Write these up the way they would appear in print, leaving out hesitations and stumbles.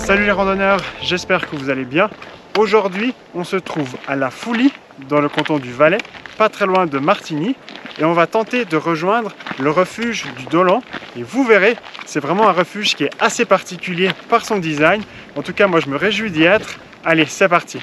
Salut les randonneurs, j'espère que vous allez bien. Aujourd'hui, on se trouve à La Foulie, dans le canton du Valais, pas très loin de Martigny. Et on va tenter de rejoindre le refuge du Dolan. Et vous verrez, c'est vraiment un refuge qui est assez particulier par son design. En tout cas, moi je me réjouis d'y être. Allez, c'est parti!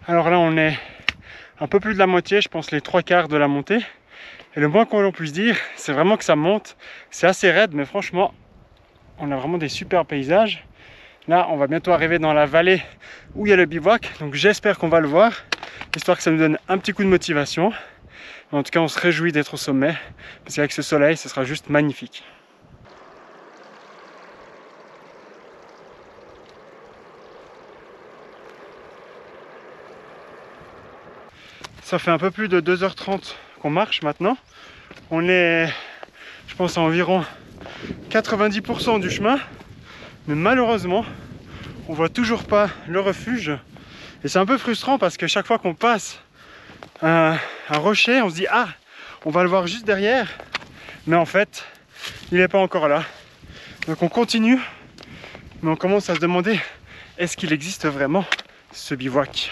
Alors là, on est un peu plus de la moitié, je pense les 3/4 de la montée. Et le moins qu'on puisse dire, c'est vraiment que ça monte. C'est assez raide, mais franchement, on a vraiment des super paysages. Là, on va bientôt arriver dans la vallée où il y a le bivouac. Donc j'espère qu'on va le voir, histoire que ça nous donne un petit coup de motivation. Mais en tout cas, on se réjouit d'être au sommet, parce qu'avec ce soleil, ce sera juste magnifique. Ça fait un peu plus de 2h30 qu'on marche maintenant. On est, je pense, à environ 90% du chemin. Mais malheureusement, on voit toujours pas le refuge. Et c'est un peu frustrant parce que chaque fois qu'on passe un rocher, on se dit « Ah, on va le voir juste derrière ». Mais en fait, il n'est pas encore là. Donc on continue, mais on commence à se demander est-ce qu'il existe vraiment ce bivouac ?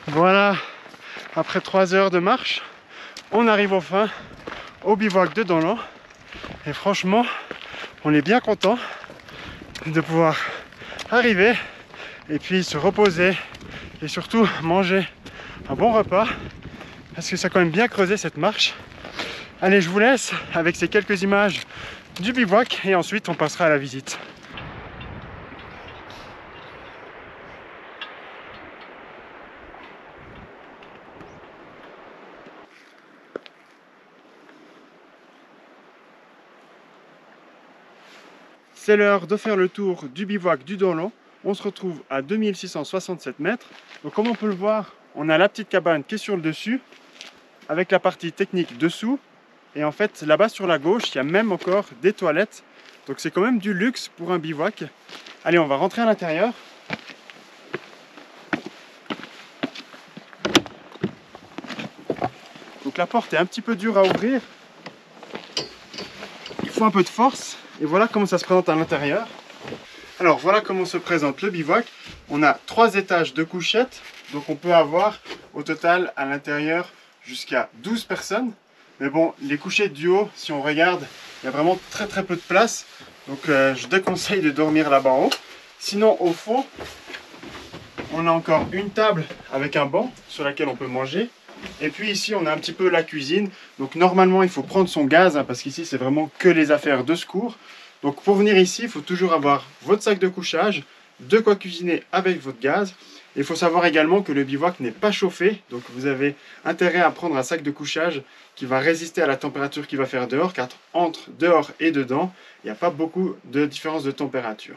Voilà, après 3 heures de marche, on arrive enfin au bivouac de Dolan. Et franchement, on est bien content de pouvoir arriver et puis se reposer et surtout manger un bon repas parce que ça a quand même bien creusé cette marche. Allez, je vous laisse avec ces quelques images du bivouac et ensuite on passera à la visite. C'est l'heure de faire le tour du bivouac du Dolan. On se retrouve à 2667 mètres. Donc comme on peut le voir, on a la petite cabane qui est sur le dessus, avec la partie technique dessous. Et en fait, là-bas sur la gauche, il y a même encore des toilettes. Donc c'est quand même du luxe pour un bivouac. Allez, on va rentrer à l'intérieur. Donc la porte est un petit peu dure à ouvrir. Il faut un peu de force. Et voilà comment ça se présente à l'intérieur. Alors voilà comment se présente le bivouac. On a 3 étages de couchettes. Donc on peut avoir au total à l'intérieur jusqu'à 12 personnes. Mais bon, les couchettes du haut, si on regarde, il y a vraiment très peu de place. Donc je déconseille de dormir là-bas en haut. Sinon au fond, on a encore une table avec un banc sur laquelle on peut manger. Et puis ici on a un petit peu la cuisine. Donc normalement il faut prendre son gaz hein, parce qu'ici c'est vraiment que les affaires de secours. Donc pour venir ici il faut toujours avoir votre sac de couchage, de quoi cuisiner avec votre gaz. Il faut savoir également que le bivouac n'est pas chauffé. Donc vous avez intérêt à prendre un sac de couchage qui va résister à la température qu'il va faire dehors. Car entre dehors et dedans il n'y a pas beaucoup de différence de température.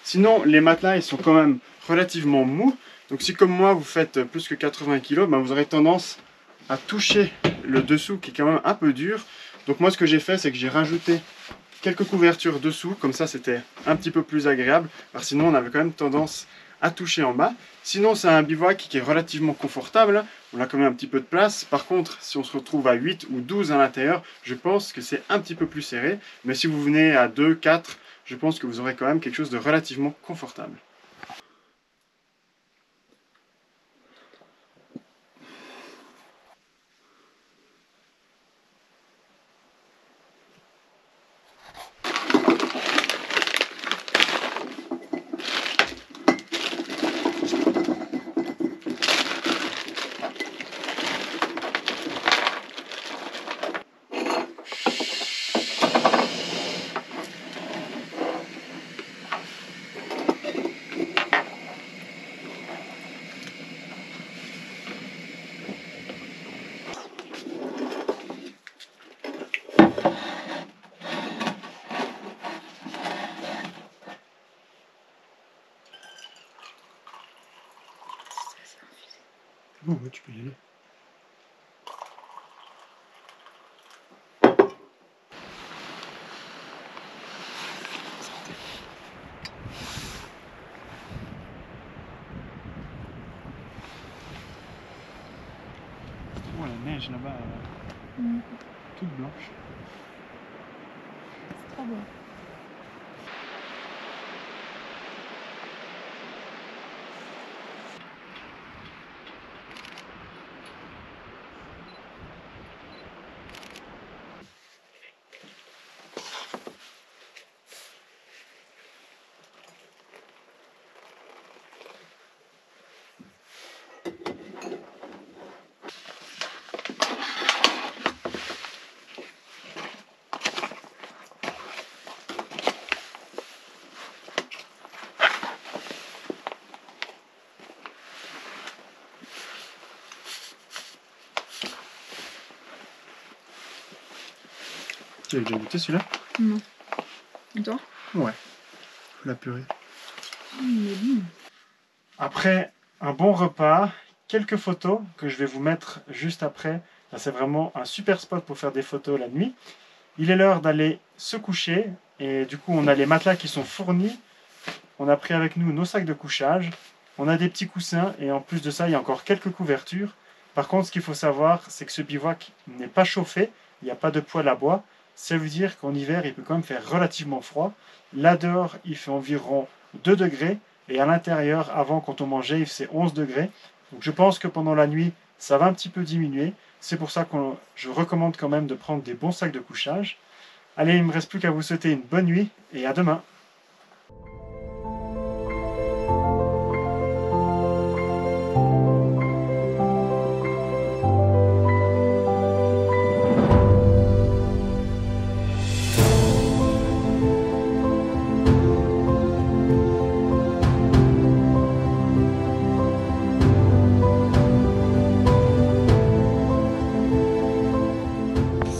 Sinon les matelas ils sont quand même relativement mous. Donc si comme moi vous faites plus que 80 kg, ben, vous aurez tendance à toucher le dessous qui est quand même un peu dur. Donc moi ce que j'ai fait c'est que j'ai rajouté quelques couvertures dessous, comme ça c'était un petit peu plus agréable, car sinon on avait quand même tendance à toucher en bas. Sinon c'est un bivouac qui est relativement confortable, on a quand même un petit peu de place. Par contre si on se retrouve à 8 ou 12 à l'intérieur, je pense que c'est un petit peu plus serré, mais si vous venez à 2, 4, je pense que vous aurez quand même quelque chose de relativement confortable. Bon, ouais, tu peux y aller. Oh, la neige là-bas, toute blanche. C'est trop beau. Tu as déjà goûté celui-là? Non. Et toi? Ouais. La purée. Il est bon. Après un bon repas, quelques photos que je vais vous mettre juste après. C'est vraiment un super spot pour faire des photos la nuit. Il est l'heure d'aller se coucher et du coup on a les matelas qui sont fournis. On a pris avec nous nos sacs de couchage. On a des petits coussins et en plus de ça il y a encore quelques couvertures. Par contre ce qu'il faut savoir c'est que ce bivouac n'est pas chauffé. Il n'y a pas de poêle à bois. Ça veut dire qu'en hiver il peut quand même faire relativement froid. Là dehors il fait environ 2 degrés. Et à l'intérieur, avant, quand on mangeait, il faisait 11 degrés. Donc je pense que pendant la nuit, ça va un petit peu diminuer. C'est pour ça que je recommande quand même de prendre des bons sacs de couchage. Allez, il ne me reste plus qu'à vous souhaiter une bonne nuit et à demain.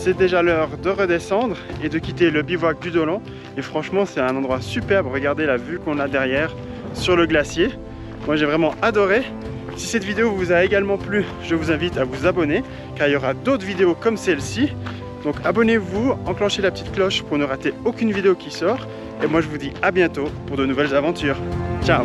C'est déjà l'heure de redescendre et de quitter le bivouac du Dolan. Et franchement, c'est un endroit superbe. Regardez la vue qu'on a derrière sur le glacier. Moi, j'ai vraiment adoré. Si cette vidéo vous a également plu, je vous invite à vous abonner car il y aura d'autres vidéos comme celle-ci. Donc abonnez-vous, enclenchez la petite cloche pour ne rater aucune vidéo qui sort. Et moi, je vous dis à bientôt pour de nouvelles aventures. Ciao!